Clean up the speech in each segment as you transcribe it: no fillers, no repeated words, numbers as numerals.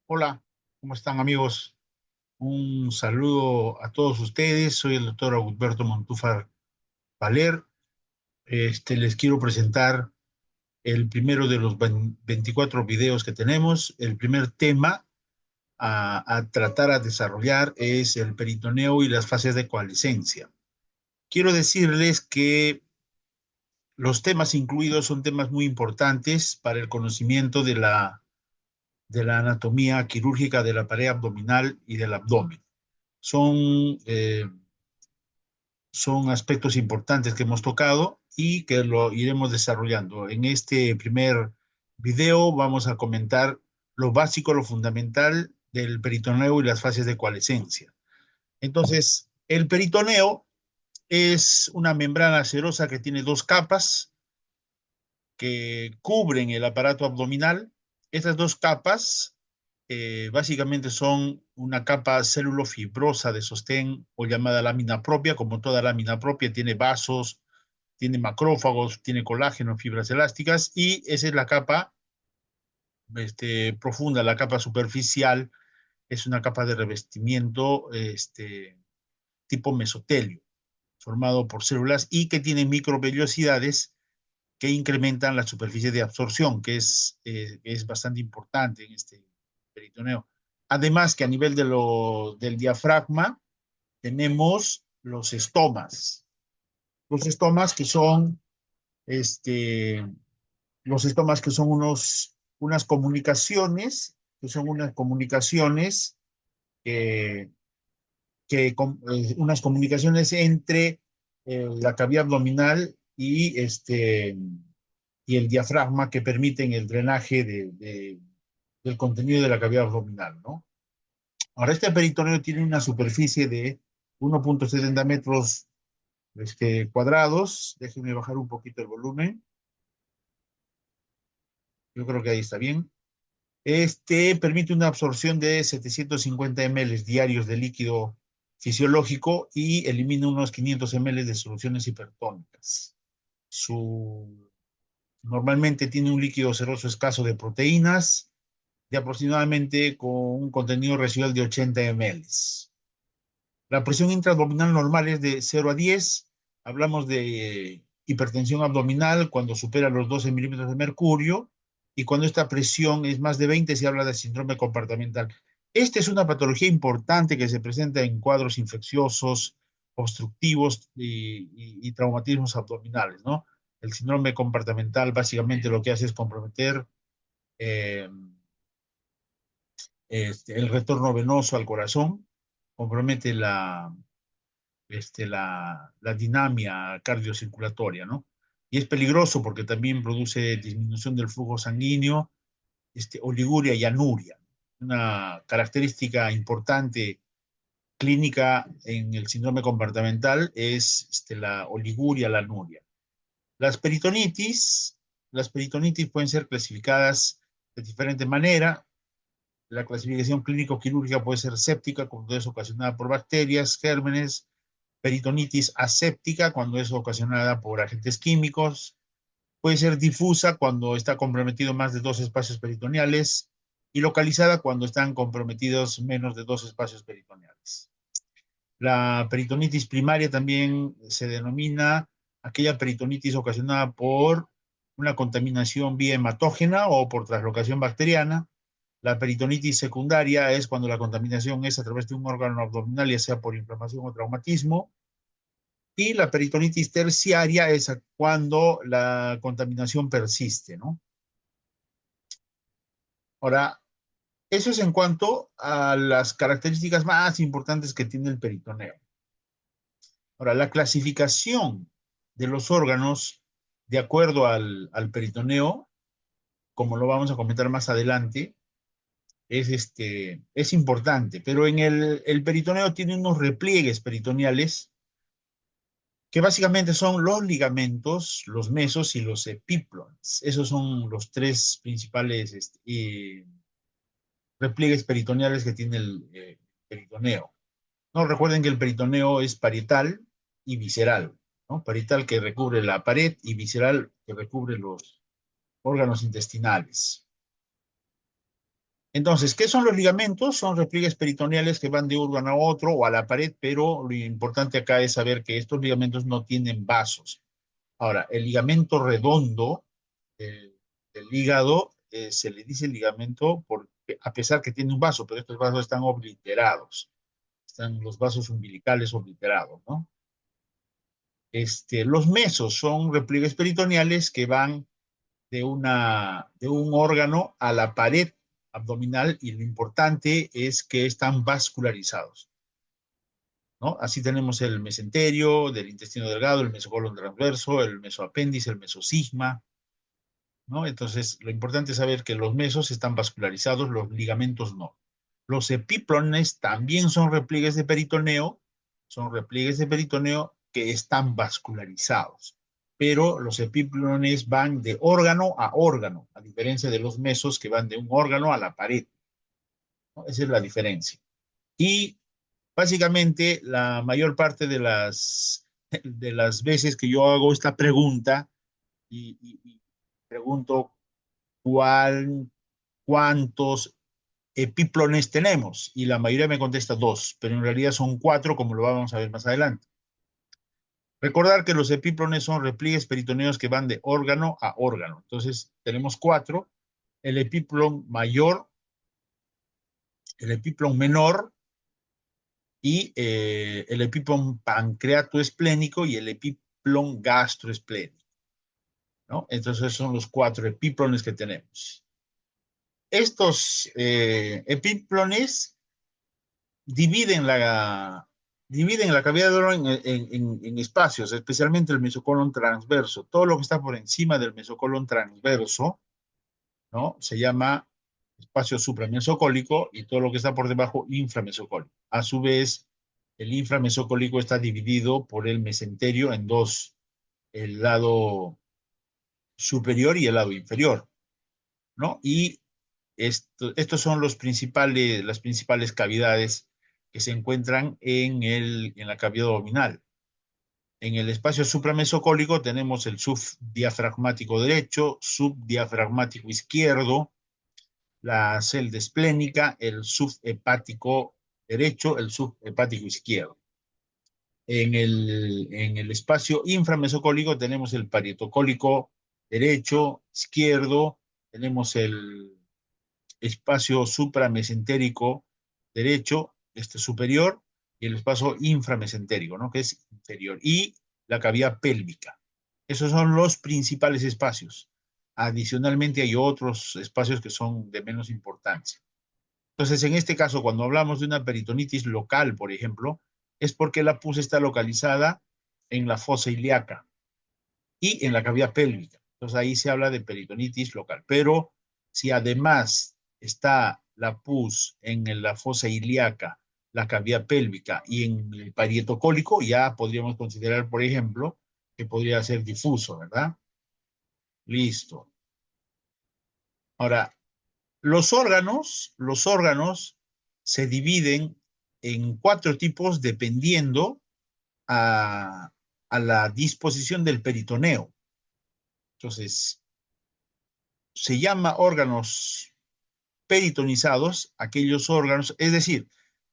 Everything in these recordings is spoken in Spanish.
Hola, ¿cómo están amigos? Un saludo a todos ustedes. Soy el doctor Augusto Montúfar Valer. Les quiero presentar el primero de los 24 videos que tenemos. El primer tema a tratar a desarrollar es el peritoneo y las fases de coalescencia. Quiero decirles que los temas incluidos son temas muy importantes para el conocimiento de la anatomía quirúrgica de la pared abdominal y del abdomen. Son, eh, son aspectos importantes que hemos tocado y que lo iremos desarrollando. En este primer video vamos a comentar lo básico, lo fundamental del peritoneo y las fases de coalescencia. Entonces, el peritoneo es una membrana serosa que tiene dos capas que cubren el aparato abdominal. Estas dos capas básicamente son una capa célulofibrosa de sostén o llamada lámina propia. Como toda lámina propia tiene vasos, tiene macrófagos, tiene colágeno, fibras elásticas, y esa es la capa profunda, la capa superficial. Es una capa de revestimiento tipo mesotelio, formado por células y que tiene microvellosidades que incrementan la superficie de absorción, que es bastante importante en este peritoneo. Además que a nivel del diafragma tenemos los estomas que son, este, los estomas que son unas comunicaciones, eh, unas comunicaciones entre la cavidad abdominal y el diafragma que permiten el drenaje del contenido de la cavidad abdominal, ¿no? Ahora, este peritoneo tiene una superficie de 1,70 metros cuadrados. Déjenme bajar un poquito el volumen. Yo creo que ahí está bien. Permite una absorción de 750 ml diarios de líquido fisiológico y elimina unos 500 ml de soluciones hipertónicas. Su, Normalmente tiene un líquido seroso escaso de proteínas de aproximadamente con un contenido residual de 80 ml. La presión intraabdominal normal es de 0 a 10. Hablamos de hipertensión abdominal cuando supera los 12 milímetros de mercurio, y cuando esta presión es más de 20 se habla de síndrome compartimental. Esta es una patología importante que se presenta en cuadros infecciosos, obstructivos y traumatismos abdominales, ¿no? El síndrome compartimental básicamente lo que hace es comprometer eh, el retorno venoso al corazón, compromete la dinamia cardiocirculatoria, ¿no? Y es peligroso porque también produce disminución del flujo sanguíneo, oliguria y anuria. Una característica importante clínica en el síndrome compartimental es la oliguria, la anuria. Las peritonitis, las peritonitis pueden ser clasificadas de diferente manera. La clasificación clínico-quirúrgica puede ser séptica, cuando es ocasionada por bacterias, gérmenes; peritonitis aséptica, cuando es ocasionada por agentes químicos; puede ser difusa, cuando está comprometido más de dos espacios peritoneales; y localizada, cuando están comprometidos menos de dos espacios peritoneales. La peritonitis primaria también se denomina aquella peritonitis ocasionada por una contaminación vía hematógena o por translocación bacteriana. La peritonitis secundaria es cuando la contaminación es a través de un órgano abdominal, ya sea por inflamación o traumatismo. Y la peritonitis terciaria es cuando la contaminación persiste, ¿no? Ahora, eso es en cuanto a las características más importantes que tiene el peritoneo. Ahora, la clasificación de los órganos de acuerdo al peritoneo, como lo vamos a comentar más adelante, es importante, pero el peritoneo tiene unos repliegues peritoneales que básicamente son los ligamentos, los mesos y los epíplones. Esos son los tres principales repliegues peritoneales que tiene el peritoneo. No, recuerden que el peritoneo es parietal y visceral, ¿no? Parietal, que recubre la pared, y visceral, que recubre los órganos intestinales. Entonces, ¿qué son los ligamentos? Son repliegues peritoneales que van de un órgano a otro o a la pared, pero lo importante acá es saber que estos ligamentos no tienen vasos. Ahora, el ligamento redondo del hígado se le dice ligamento porque, a pesar que tiene un vaso, pero estos vasos están obliterados. Están los vasos umbilicales obliterados, ¿no? Los mesos son repliegues peritoneales que van de un órgano a la pared abdominal y lo importante es que están vascularizados, ¿no? Así tenemos el mesenterio del intestino delgado, el mesocolon transverso, el mesoapéndice, el mesosigma, ¿no? Entonces, lo importante es saber que los mesos están vascularizados, los ligamentos no. Los epíplones también son repliegues de peritoneo que están vascularizados, pero los epíplones van de órgano a órgano, a diferencia de los mesos que van de un órgano a la pared, ¿no? Esa es la diferencia. Y básicamente la mayor parte de las veces que yo hago esta pregunta y pregunto cuál, cuántos epíplones tenemos, y la mayoría me contesta dos, pero en realidad son cuatro, como lo vamos a ver más adelante. Recordar que los epíplones son repliegues peritoneos que van de órgano a órgano. Entonces, tenemos cuatro: el epíplon mayor, el epíplon menor, y el epíplon pancreatoesplénico y el epíplon gastroesplénico, ¿no? Entonces, son los cuatro epíplones que tenemos. Estos epíplones dividen dividen la cavidad del órgano en espacios, especialmente el mesocolon transverso. Todo lo que está por encima del mesocolon transverso, ¿no? Se llama espacio supramesocólico, y todo lo que está por debajo, inframesocólico. A su vez, el inframesocólico está dividido por el mesenterio en dos: el lado superior y el lado inferior, ¿no? Y estos son las principales cavidades que se encuentran en la cavidad abdominal. En el espacio supramesocólico tenemos el subdiafragmático derecho, subdiafragmático izquierdo, la celda esplénica, el subhepático derecho, el subhepático izquierdo. En el espacio inframesocólico tenemos el parietocólico derecho, izquierdo, tenemos el espacio supramesentérico derecho, superior, y el espacio inframesentérico, ¿no? Que es inferior, y la cavidad pélvica. Esos son los principales espacios. Adicionalmente hay otros espacios que son de menos importancia. Entonces, en este caso, cuando hablamos de una peritonitis local, por ejemplo, es porque la pus está localizada en la fosa ilíaca y en la cavidad pélvica. Entonces ahí se habla de peritonitis local. Pero si además está la pus en la fosa ilíaca, la cavidad pélvica y en el parietocólico, ya podríamos considerar, por ejemplo, que podría ser difuso, ¿verdad? Listo. Ahora, los órganos se dividen en cuatro tipos dependiendo a, a la disposición del peritoneo. Entonces, se llama órganos peritonizados aquellos órganos, es decir,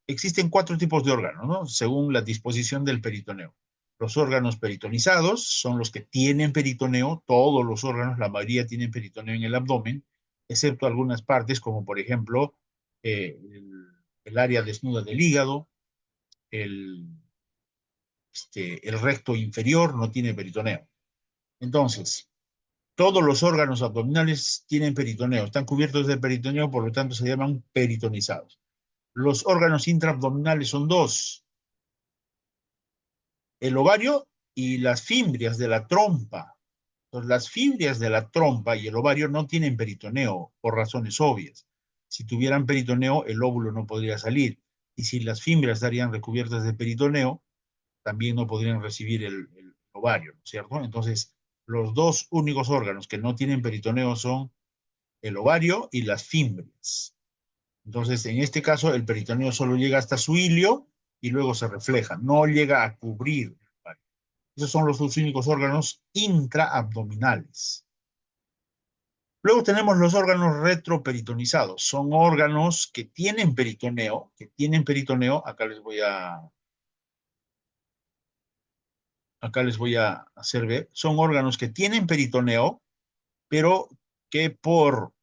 existen cuatro tipos de órganos, ¿no? Según la disposición del peritoneo. Los órganos peritonizados son los que tienen peritoneo, todos los órganos, la mayoría tienen peritoneo en el abdomen, excepto algunas partes, como por ejemplo el área desnuda del hígado, el, el recto inferior no tiene peritoneo. Entonces, todos los órganos abdominales tienen peritoneo, están cubiertos de peritoneo, por lo tanto se llaman peritonizados. Los órganos intraabdominales son dos: el ovario y las fimbrias de la trompa. Entonces, las fimbrias de la trompa y el ovario no tienen peritoneo por razones obvias. Si tuvieran peritoneo, el óvulo no podría salir. Y si las fimbrias estarían recubiertas de peritoneo, también no podrían recibir el ovario, ¿no es cierto? Entonces, los dos únicos órganos que no tienen peritoneo son el ovario y las fimbrias. Entonces, en este caso, el peritoneo solo llega hasta su hilio y luego se refleja, no llega a cubrir. Esos son los dos únicos órganos intraabdominales. Luego tenemos los órganos retroperitonizados. Son órganos que tienen peritoneo. Acá les voy a hacer ver. Son órganos que tienen peritoneo, pero que por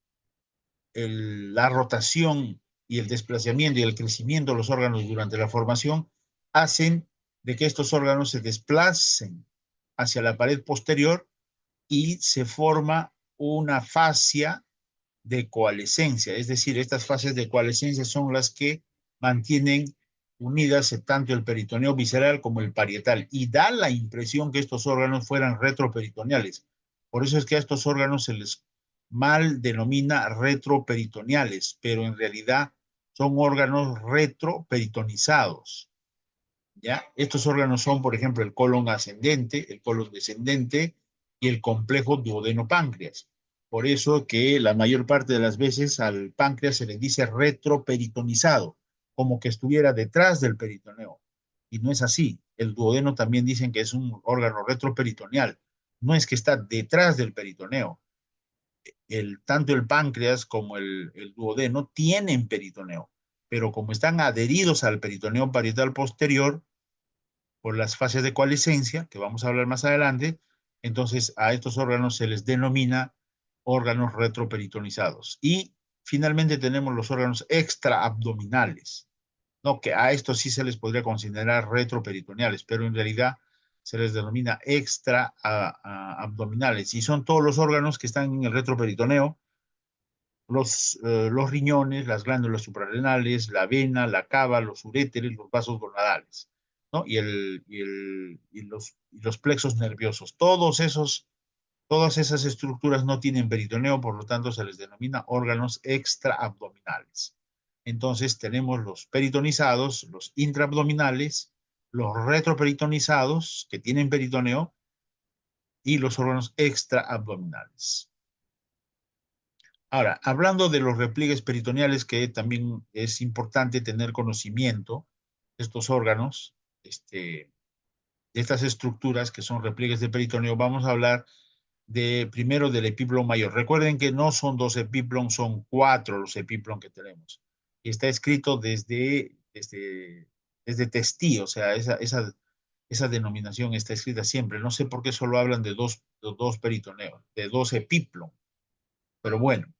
la rotación y el desplazamiento y el crecimiento de los órganos durante la formación hacen de que estos órganos se desplacen hacia la pared posterior y se forma una fascia de coalescencia. Es decir, estas fases de coalescencia son las que mantienen unidas tanto el peritoneo visceral como el parietal y da la impresión que estos órganos fueran retroperitoneales. Por eso es que a estos órganos se les mal denomina retroperitoneales, pero en realidad son órganos retroperitonizados. ¿Ya? Estos órganos son, por ejemplo, el colon ascendente, el colon descendente y el complejo duodenopáncreas. Por eso que la mayor parte de las veces al páncreas se le dice retroperitonizado, como que estuviera detrás del peritoneo. Y no es así. El duodeno también dicen que es un órgano retroperitoneal. No es que está detrás del peritoneo. Tanto el páncreas como el duodeno tienen peritoneo, pero como están adheridos al peritoneo parietal posterior, por las fases de coalescencia, que vamos a hablar más adelante, entonces a estos órganos se les denomina órganos retroperitonizados. Y finalmente tenemos los órganos extraabdominales, ¿no? Que a estos sí se les podría considerar retroperitoneales, pero en realidad se les denomina extraabdominales. Y son todos los órganos que están en el retroperitoneo, los riñones, las glándulas suprarrenales, la vena, la cava, los uréteres, los vasos gonadales, ¿no? Y los plexos nerviosos. Todas esas estructuras no tienen peritoneo, por lo tanto se les denomina órganos extraabdominales. Entonces tenemos los peritonizados, los intraabdominales, los retroperitonizados, que tienen peritoneo, y los órganos extraabdominales. Ahora, hablando de los repliegues peritoneales, que también es importante tener conocimiento de estos órganos, de estas estructuras que son repliegues de peritoneo, vamos a hablar primero del epiplon mayor. Recuerden que no son 2 epiplon, son 4 los epiplon que tenemos. Y está escrito desde Testí, o sea, esa denominación está escrita siempre. No sé por qué solo hablan de dos peritoneos, de 2 epiplon, pero bueno.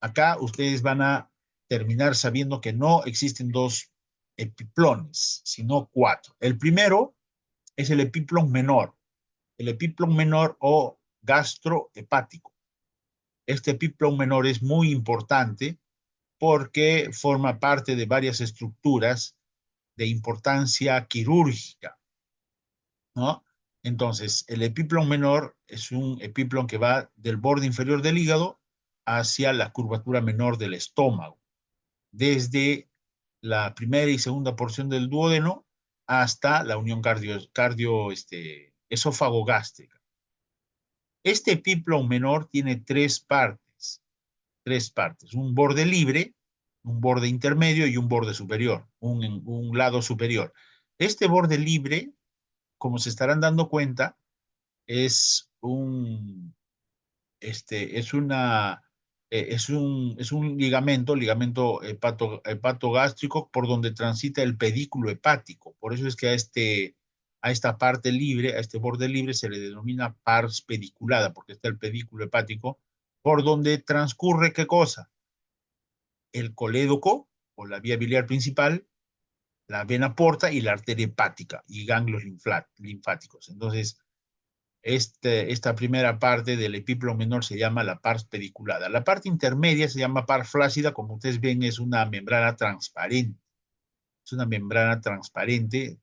Acá ustedes van a terminar sabiendo que no existen 2 epiplones, sino 4. El primero es el epiplon menor, o gastrohepático. Este epiplon menor es muy importante porque forma parte de varias estructuras de importancia quirúrgica, ¿no? Entonces, el epiplon menor es un epiplon que va del borde inferior del hígado hacia la curvatura menor del estómago, desde la primera y segunda porción del duodeno hasta la unión esófago-gástrica. Este epiplon menor tiene tres partes, un borde libre, un borde intermedio y un borde superior, un lado superior. Este borde libre, como se estarán dando cuenta, es un, es una, es un ligamento hepatogástrico por donde transita el pedículo hepático. Por eso es que a esta parte libre, a este borde libre, se le denomina pars pediculada, porque está el pedículo hepático, por donde transcurre, ¿qué cosa? El colédoco, o la vía biliar principal, la vena porta y la arteria hepática y ganglios linfáticos. Entonces, esta primera parte del epiplon menor se llama la pars pediculada. La parte intermedia se llama pars flácida, como ustedes ven, es una membrana transparente. Es una membrana transparente,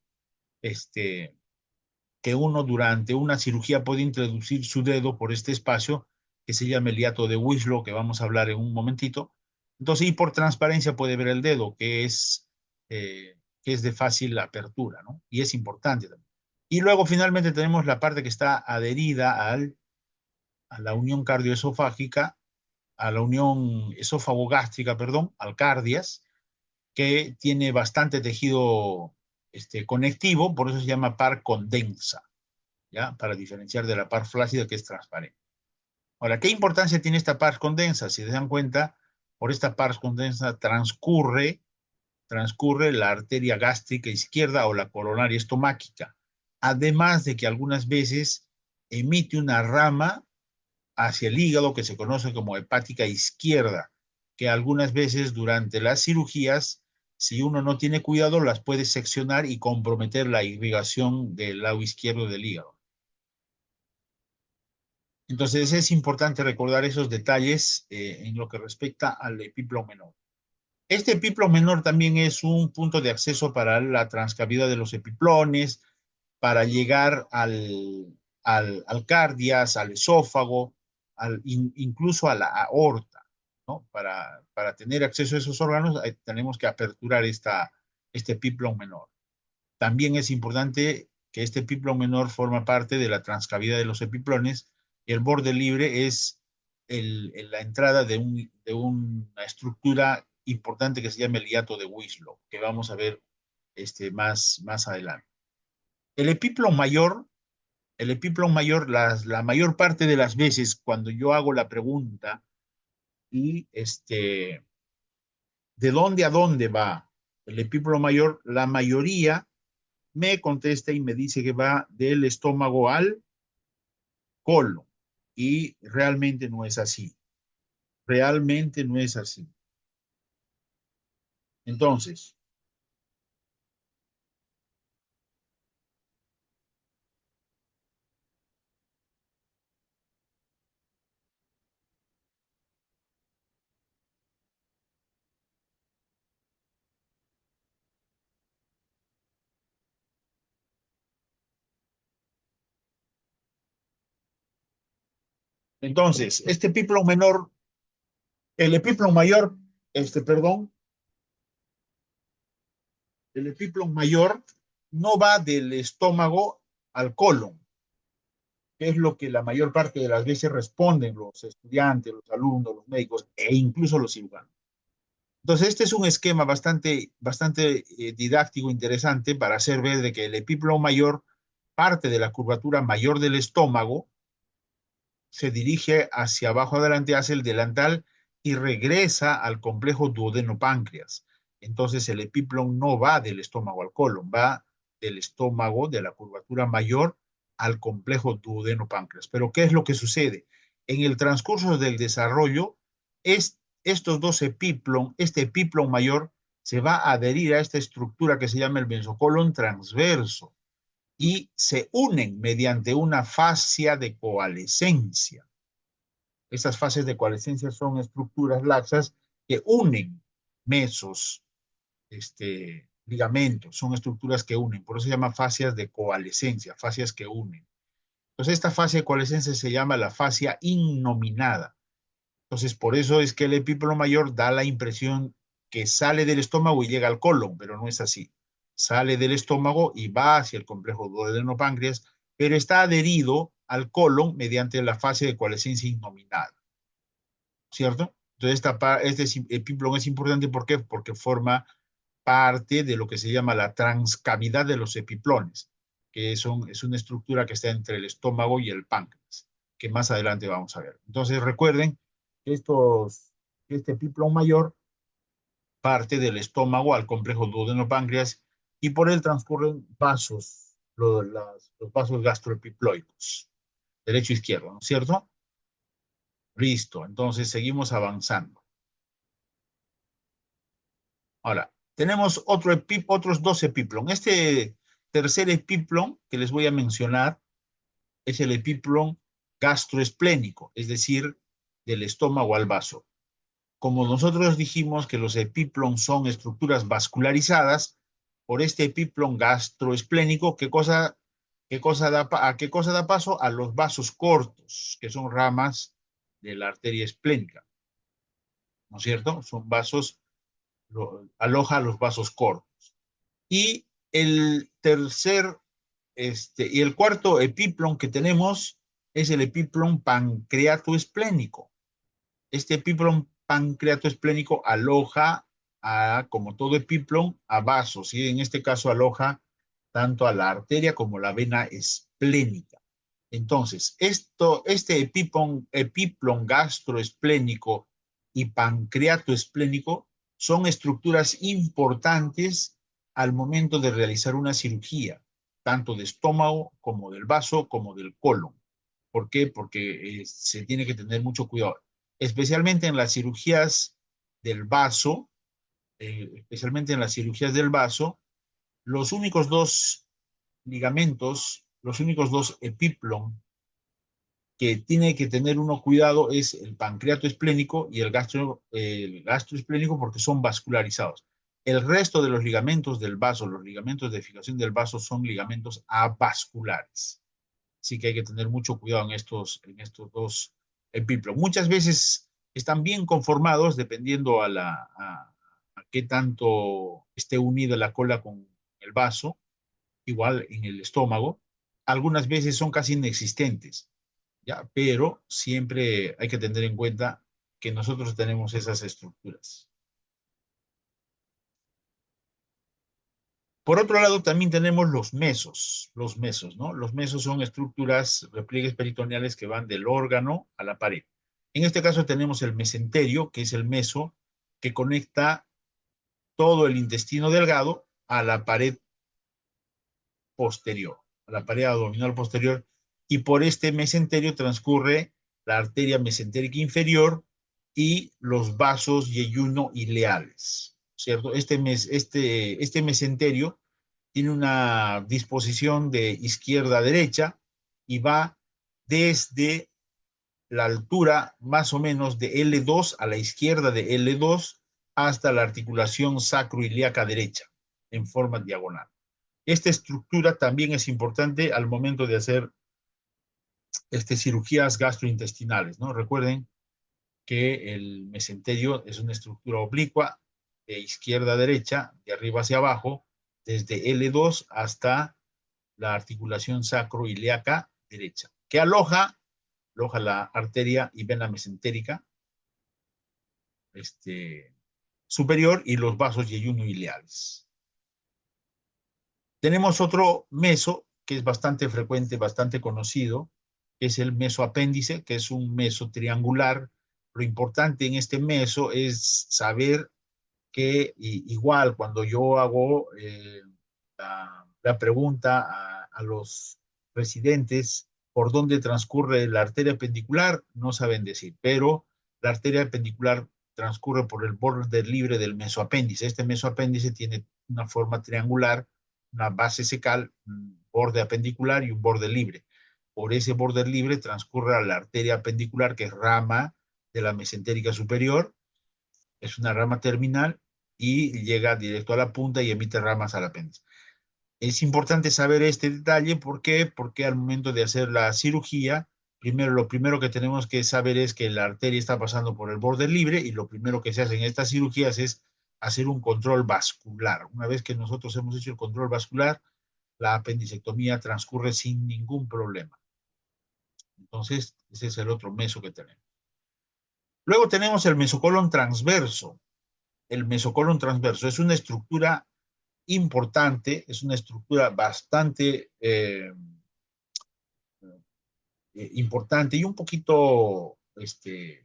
que uno durante una cirugía puede introducir su dedo por este espacio, que se llama el hiato de Winslow, que vamos a hablar en un momentito. Entonces, y por transparencia puede ver el dedo, que es de fácil apertura, ¿no? Y es importante también. Y luego finalmente tenemos la parte que está adherida a la unión cardioesofágica, a la unión esófago-gástrica, perdón, al cardias, que tiene bastante tejido conectivo, por eso se llama par condensa, ¿ya? Para diferenciar de la par flácida, que es transparente. Ahora, ¿qué importancia tiene esta pars condensa? Si se dan cuenta, por esta pars condensa transcurre la arteria gástrica izquierda o la coronaria estomáquica, además de que algunas veces emite una rama hacia el hígado que se conoce como hepática izquierda, que algunas veces durante las cirugías, si uno no tiene cuidado, las puede seccionar y comprometer la irrigación del lado izquierdo del hígado. Entonces es importante recordar esos detalles en lo que respecta al epíplomo menor. Este epíplomo menor también es un punto de acceso para la transcavidad de los epiplones, para llegar al cardias, al esófago, incluso a la aorta, ¿no? Para tener acceso a esos órganos tenemos que aperturar este epíplomo menor. También es importante que este epíplomo menor forma parte de la transcavidad de los epiplones y el borde libre es la entrada de una estructura importante que se llama el hiato de Winslow, que vamos a ver más adelante. El epíplomo mayor, la mayor parte de las veces cuando yo hago la pregunta y ¿de dónde a dónde va el epíplomo mayor? La mayoría me contesta y me dice que va del estómago al colon. Y realmente no es así. Realmente no es así. Entonces, este epíplomo menor, el epíplomo mayor, perdón, el epíplomo mayor no va del estómago al colon, que es lo que la mayor parte de las veces responden los estudiantes, los alumnos, los médicos e incluso los cirujanos. Entonces, este es un esquema bastante didáctico, interesante, para hacer ver de que el epíplomo mayor parte de la curvatura mayor del estómago, se dirige hacia abajo adelante, hace el delantal y regresa al complejo duodenopáncreas. Entonces, el epíplomo no va del estómago al colon, va del estómago, de la curvatura mayor, al complejo duodenopáncreas. Pero, ¿qué es lo que sucede? En el transcurso del desarrollo, estos dos epíplomo, este epíplomo mayor se va a adherir a esta estructura que se llama el mesocolon transverso y se unen mediante una fascia de coalescencia. Estas fases de coalescencia son estructuras laxas que unen mesos, ligamentos, son estructuras que unen, por eso se llama fascias de coalescencia, fascias que unen. Entonces, esta fascia de coalescencia se llama la fascia innominada. Entonces, por eso es que el epíplomo mayor da la impresión que sale del estómago y llega al colon, pero no es así. Sale del estómago y va hacia el complejo duodenopáncreas, pero está adherido al colon mediante la fase de coalescencia innominada, ¿cierto? Entonces, este epíplomo es importante, ¿por qué? Porque forma parte de lo que se llama la transcavidad de los epiplones, que es una estructura que está entre el estómago y el páncreas, que más adelante vamos a ver. Entonces, recuerden que este epíplomo mayor parte del estómago al complejo duodenopáncreas y por él transcurren vasos, los vasos gastroepiploicos, derecho e izquierdo, ¿no es cierto? Listo, entonces seguimos avanzando. Ahora, tenemos otros dos epíplon. Este tercer epíplon que les voy a mencionar es el epíplon gastroesplénico, es decir, del estómago al vaso. Como nosotros dijimos que los epíplon son estructuras vascularizadas, por este epíplon gastroesplénico, ¿a qué cosa da paso? A los vasos cortos, que son ramas de la arteria esplénica, ¿no es cierto? Son vasos, aloja los vasos cortos. Y y el cuarto epíplon que tenemos es el epíplon pancreatoesplénico. Este epíplon pancreatoesplénico aloja como todo epíplon, a vasos, y en este caso aloja tanto a la arteria como la vena esplénica. Entonces, este epiplon gastroesplénico y pancreato esplénico son estructuras importantes al momento de realizar una cirugía, tanto de estómago como del vaso como del colon. ¿Por qué? Porque se tiene que tener mucho cuidado, especialmente en las cirugías del vaso, especialmente en las cirugías del vaso, los únicos dos ligamentos, los únicos dos epiplon que tiene que tener uno cuidado es el pancreato esplénico y el gastroesplénico porque son vascularizados. El resto de los ligamentos del vaso, los ligamentos de fijación del vaso son ligamentos avasculares. Así que hay que tener mucho cuidado en estos dos epíplomas. Muchas veces están bien conformados dependiendo a qué tanto esté unida la cola con el vaso, igual en el estómago. Algunas veces son casi inexistentes, ¿ya? Pero siempre hay que tener en cuenta que nosotros tenemos esas estructuras. Por otro lado, también tenemos los mesos, ¿no? Los mesos son estructuras, repliegues peritoneales que van del órgano a la pared. En este caso tenemos el mesenterio, que es el meso que conecta todo el intestino delgado a la pared posterior, a la pared abdominal posterior, y por este mesenterio transcurre la arteria mesentérica inferior y los vasos yeyuno ileales, ¿cierto? Este mesenterio tiene una disposición de izquierda a derecha y va desde la altura más o menos de L2 a la izquierda de L2 hasta la articulación sacroiliaca derecha en forma diagonal. Esta estructura también es importante al momento de hacer cirugías gastrointestinales, ¿no? Recuerden que el mesenterio es una estructura oblicua de izquierda a derecha, de arriba hacia abajo, desde L2 hasta la articulación sacroiliaca derecha, que aloja la arteria y vena mesentérica superior y los vasos yeyuno-ileales. Tenemos otro meso que es bastante frecuente, bastante conocido, que es el mesoapéndice, que es un meso triangular. Lo importante en este meso es saber que igual cuando yo hago la pregunta a los residentes por dónde transcurre la arteria pendicular, no saben decir, pero la arteria pendicular transcurre por el borde libre del mesoapéndice. Este mesoapéndice tiene una forma triangular, una base secal, un borde apendicular y un borde libre. Por ese borde libre transcurre la arteria pendicular, que es rama de la mesentérica superior, es una rama terminal y llega directo a la punta y emite ramas al apéndice. Es importante saber este detalle, ¿por qué? Porque al momento de hacer la cirugía, lo primero que tenemos que saber es que la arteria está pasando por el borde libre y lo primero que se hace en estas cirugías es hacer un control vascular. Una vez que nosotros hemos hecho el control vascular, la apendicectomía transcurre sin ningún problema. Entonces, ese es el otro meso que tenemos. Luego tenemos el mesocolon transverso. El mesocolon transverso es una estructura importante, es una estructura bastante importante y un poquito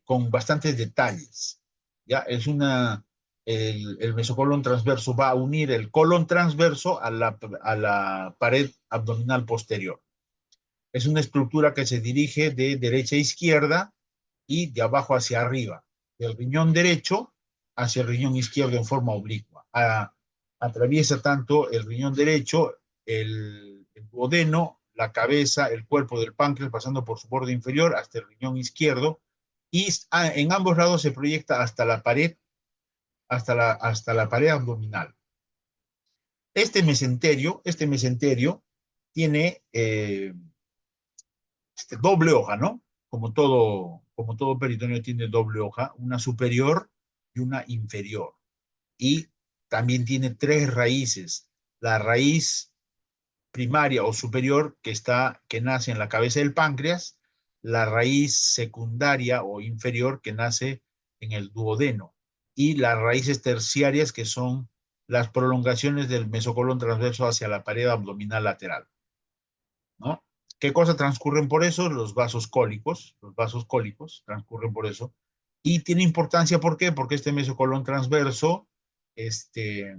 con bastantes detalles. ¿Ya? El mesocolon transverso va a unir el colon transverso a la pared abdominal posterior. Es una estructura que se dirige de derecha a izquierda y de abajo hacia arriba, del riñón derecho hacia el riñón izquierdo en forma oblicua. Atraviesa tanto el riñón derecho, el duodeno, la cabeza, el cuerpo del páncreas, pasando por su borde inferior hasta el riñón izquierdo, y en ambos lados se proyecta hasta la pared, hasta la pared abdominal. Este mesenterio tiene doble hoja, ¿no? Como todo peritoneo tiene doble hoja, una superior y una inferior. Y también tiene tres raíces. La raíz primaria o superior que nace en la cabeza del páncreas, la raíz secundaria o inferior que nace en el duodeno y las raíces terciarias que son las prolongaciones del mesocolon transverso hacia la pared abdominal lateral, ¿no? ¿Qué cosa transcurren por eso? Los vasos cólicos transcurren por eso. Y tiene importancia, ¿por qué? Porque este mesocolón transverso este,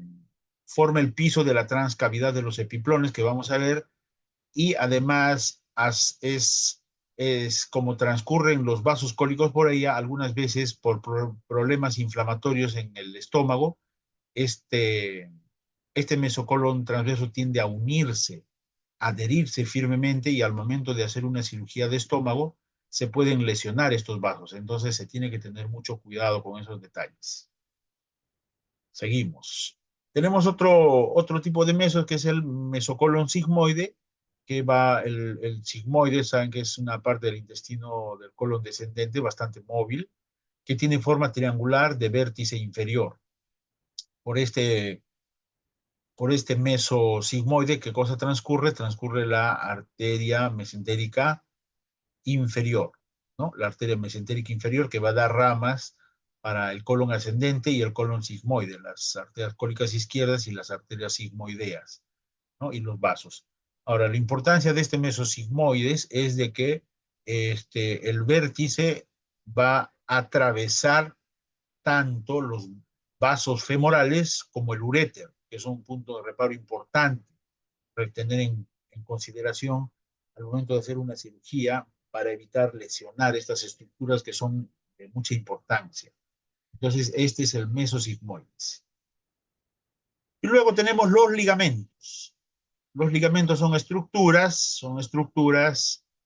forma el piso de la transcavidad de los epiplones que vamos a ver, y además es como transcurren los vasos cólicos por ella, algunas veces por problemas inflamatorios en el estómago, este, este mesocolón transverso tiende a unirse, adherirse firmemente, y al momento de hacer una cirugía de estómago se pueden lesionar estos vasos. Entonces se tiene que tener mucho cuidado con esos detalles. Seguimos. Tenemos otro tipo de mesos que es el mesocolon sigmoide, que va el sigmoide, saben que es una parte del intestino del colon descendente bastante móvil, que tiene forma triangular de vértice inferior. Por este, por este meso sigmoide, ¿qué cosa transcurre? Transcurre la arteria mesentérica inferior, ¿no? La arteria mesentérica inferior, que va a dar ramas para el colon ascendente y el colon sigmoide, las arterias cólicas izquierdas y las arterias sigmoideas, ¿no? Y los vasos. Ahora, la importancia de este mesosigmoides es de que el vértice va a atravesar tanto los vasos femorales como el uréter, que es un punto de reparo importante para tener en consideración al momento de hacer una cirugía, para evitar lesionar estas estructuras que son de mucha importancia. Entonces, este es el mesosigmoides. Y luego tenemos los ligamentos. Los ligamentos son estructuras,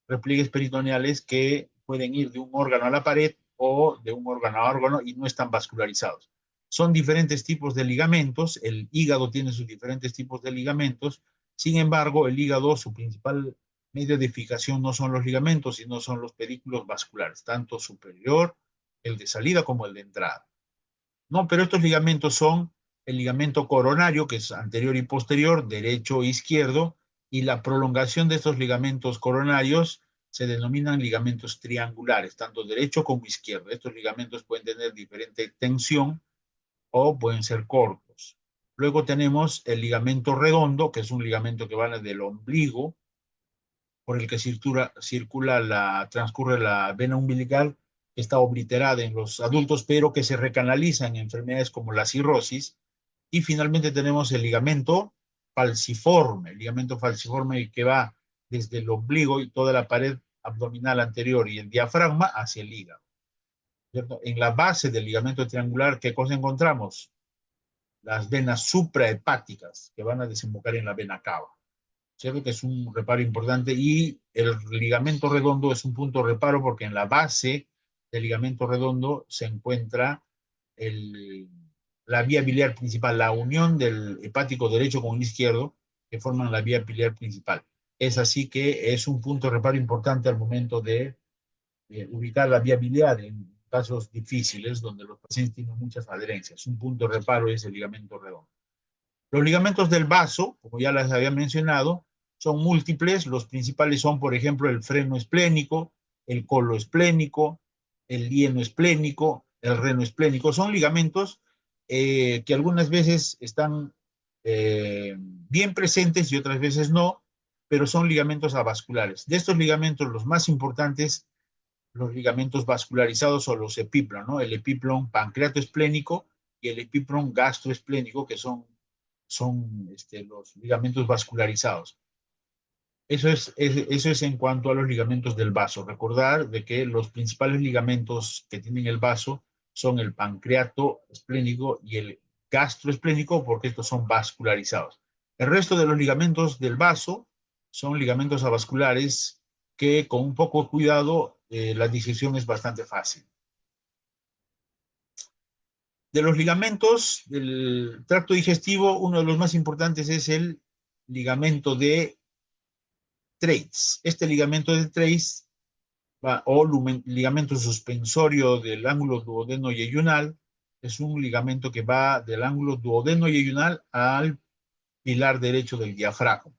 repliegues peritoneales que pueden ir de un órgano a la pared o de un órgano a órgano y no están vascularizados. Son diferentes tipos de ligamentos, el hígado tiene sus diferentes tipos de ligamentos, sin embargo, el hígado, su principal medio de fijación no son los ligamentos, sino son los pedículos vasculares, tanto superior, el de salida, como el de entrada. No, pero estos ligamentos son el ligamento coronario, que es anterior y posterior, derecho e izquierdo, y la prolongación de estos ligamentos coronarios se denominan ligamentos triangulares, tanto derecho como izquierdo. Estos ligamentos pueden tener diferente tensión o pueden ser cortos. Luego tenemos el ligamento redondo, que es un ligamento que va del ombligo, por el que transcurre la vena umbilical, que está obliterada en los adultos, pero que se recanaliza en enfermedades como la cirrosis. Y finalmente tenemos el ligamento falciforme que va desde el ombligo y toda la pared abdominal anterior y el diafragma hacia el hígado, ¿cierto? En la base del ligamento triangular, ¿qué cosa encontramos? Las venas suprahepáticas que van a desembocar en la vena cava, ¿cierto? Que es un reparo importante, y el ligamento redondo es un punto de reparo porque en la base del ligamento redondo se encuentra el, la vía biliar principal, la unión del hepático derecho con el izquierdo, que forman la vía biliar principal. Es así que es un punto de reparo importante al momento de ubicar la vía biliar en casos difíciles donde los pacientes tienen muchas adherencias. Un punto de reparo es el ligamento redondo. Los ligamentos del vaso, como ya les había mencionado, son múltiples. Los principales son, por ejemplo, el freno esplénico, el colo esplénico, el lieno esplénico, el reno esplénico. Son ligamentos que algunas veces están bien presentes y otras veces no, pero son ligamentos avasculares. De estos ligamentos, los más importantes, los ligamentos vascularizados o los epiplon, ¿no? El epiplon pancreatoesplénico y el epiplon gastroesplénico, que son los ligamentos vascularizados. Eso es en cuanto a los ligamentos del vaso. Recordar de que los principales ligamentos que tienen el vaso son el pancreato esplénico y el gastroesplénico, porque estos son vascularizados. El resto de los ligamentos del vaso son ligamentos avasculares que con un poco de cuidado la digestión es bastante fácil. De los ligamentos del tracto digestivo, uno de los más importantes es el ligamento de Treitz. Este ligamento de Treitz o ligamento suspensorio del ángulo duodeno yeyunal es un ligamento que va del ángulo duodeno yeyunal al pilar derecho del diafragma.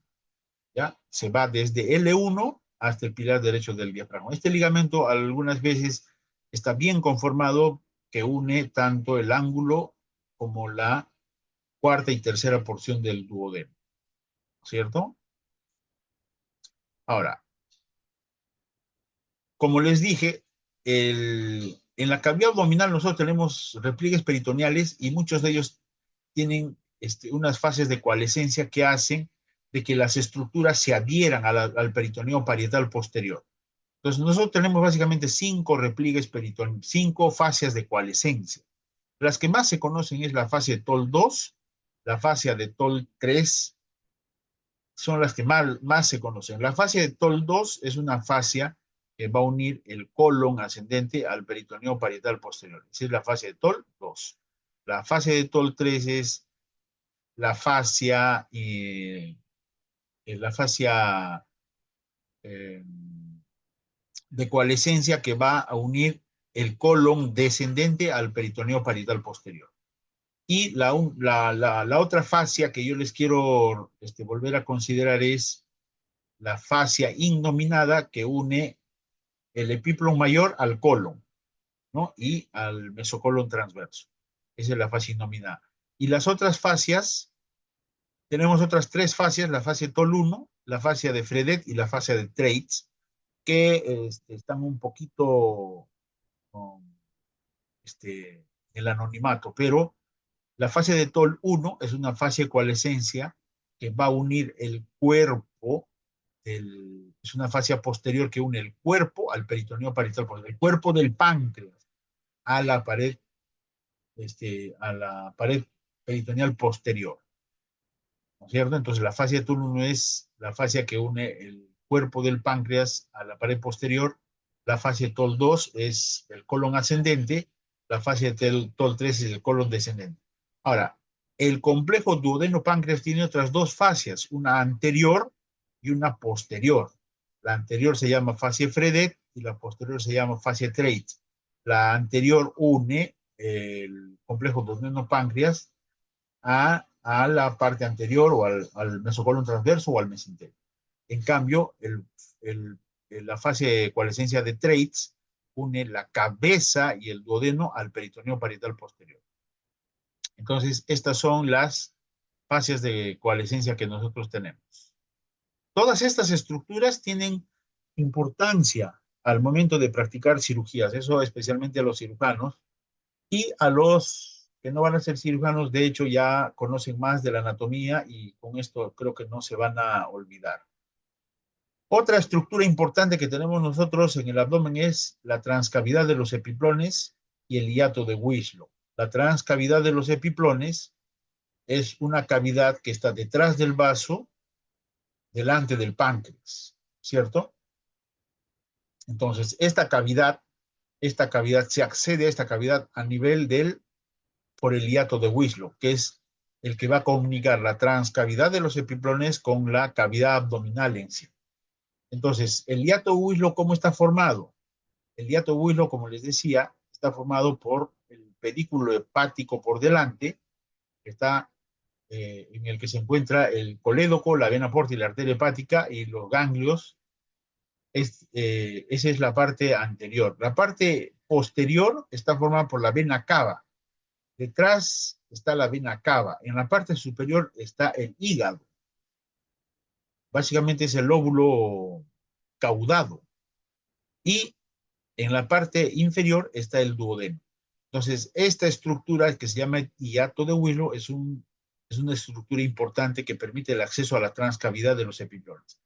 ¿Ya? Se va desde L1 hasta el pilar derecho del diafragma. Este ligamento algunas veces está bien conformado, que une tanto el ángulo como la cuarta y tercera porción del duodeno, ¿cierto? Ahora, como les dije, en la cavidad abdominal nosotros tenemos repliegues peritoneales y muchos de ellos tienen unas fases de coalescencia que hacen de que las estructuras se adhieran al peritoneo parietal posterior. Entonces, nosotros tenemos básicamente 5 repliegues peritoneales, 5 fascias de coalescencia. Las que más se conocen es la fascia de TOL2, la fascia de TOL3, son las que más se conocen. La fascia de TOL2 es una fascia que va a unir el colon ascendente al peritoneo parietal posterior. Esa es la fascia de TOL2. La fascia de TOL3 es la fascia, la fascia eh, de coalescencia que va a unir el colon descendente al peritoneo parietal posterior. Y la otra fascia que yo les quiero volver a considerar es la fascia innominada que une el epíplon mayor al colon, ¿no? Y al mesocolon transverso. Esa es la fascia innominada. Y las otras fascias, tenemos otras 3 fascias, la fascia TOL1, la fascia de Fredet y la fascia de Treitz, que están un poquito en el anonimato, pero la fase de TOL1 es una fase de coalescencia que va a unir el cuerpo, es una fascia posterior que une el cuerpo al peritoneo parietal, el cuerpo del páncreas a la pared, a la pared peritoneal posterior, ¿no es cierto? Entonces la fascia de TOL1 es la fascia que une el cuerpo del páncreas a la pared posterior, la fascia de TOL2 es el colon ascendente, la fascia de TOL3 es el colon descendente. Ahora, el complejo duodeno-páncreas tiene otras 2 fascias, una anterior y una posterior. La anterior se llama fascia Fredet y la posterior se llama fascia Treitz. La anterior une el complejo duodeno-páncreas a la parte anterior o al mesocolon transverso o al mesenterio. En cambio, la fase de coalescencia de Treitz une la cabeza y el duodeno al peritoneo parietal posterior. Entonces, estas son las fases de coalescencia que nosotros tenemos. Todas estas estructuras tienen importancia al momento de practicar cirugías, eso especialmente a los cirujanos y a los que no van a ser cirujanos, de hecho ya conocen más de la anatomía y con esto creo que no se van a olvidar. Otra estructura importante que tenemos nosotros en el abdomen es la transcavidad de los epiplones y el hiato de Wislow. La transcavidad de los epiplones es una cavidad que está detrás del vaso, delante del páncreas, ¿cierto? Entonces, esta cavidad se accede a esta cavidad a nivel por el hiato de Wislow, que es el que va a comunicar la transcavidad de los epiplones con la cavidad abdominal en sí. Entonces, el hiato de Wislow, ¿cómo está formado? El hiato de Wislow, como les decía, está formado por el pedículo hepático por delante, que está en el que se encuentra el colédoco, la vena porta y la arteria hepática y los ganglios. Esa es la parte anterior. La parte posterior está formada por la vena cava. Detrás está la vena cava. En la parte superior está el hígado. Básicamente es el lóbulo caudado. Y en la parte inferior está el duodeno. Entonces, esta estructura que se llama hiato de Wislow es una estructura importante que permite el acceso a la transcavidad de los epiplones.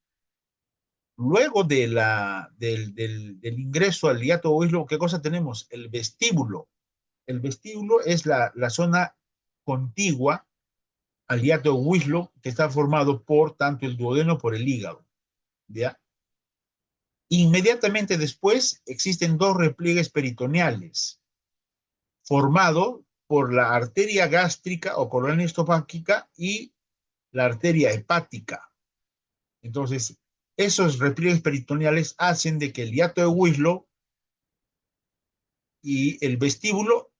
Luego del ingreso al hiato de Wislow, ¿qué cosa tenemos? El vestíbulo. El vestíbulo es la zona contigua al hiato de Wislow que está formado por tanto el duodeno por el hígado. ¿Ya? Inmediatamente después existen 2 repliegues peritoneales formados por la arteria gástrica o coronaria esofágica y la arteria hepática. Entonces, esos repliegues peritoneales hacen de que el hiato de Wislow y el vestíbulo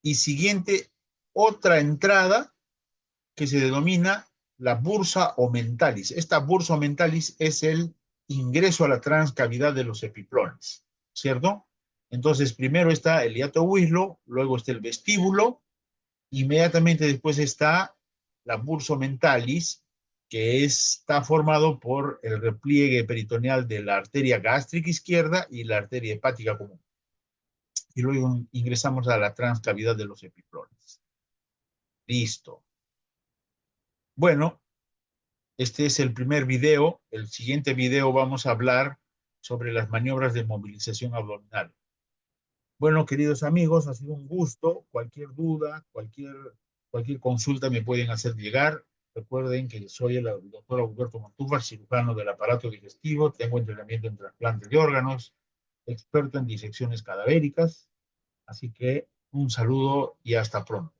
y siguiente otra entrada que se denomina la bursa omentalis. Esta bursa omentalis es el ingreso a la transcavidad de los epiplones, ¿cierto? Entonces, primero está el hiato de Wislow, luego está el vestíbulo, inmediatamente después está la bursa omentalis, que está formado por el repliegue peritoneal de la arteria gástrica izquierda y la arteria hepática común. Y luego ingresamos a la transcavidad de los epiflones. Listo. Bueno, este es el primer video. El siguiente video vamos a hablar sobre las maniobras de movilización abdominal. Bueno, queridos amigos, ha sido un gusto. Cualquier duda, cualquier consulta me pueden hacer llegar. Recuerden que soy el doctor Augusto Montúfar, cirujano del aparato digestivo. Tengo entrenamiento en trasplantes de órganos, experto en disecciones cadavéricas. Así que un saludo y hasta pronto.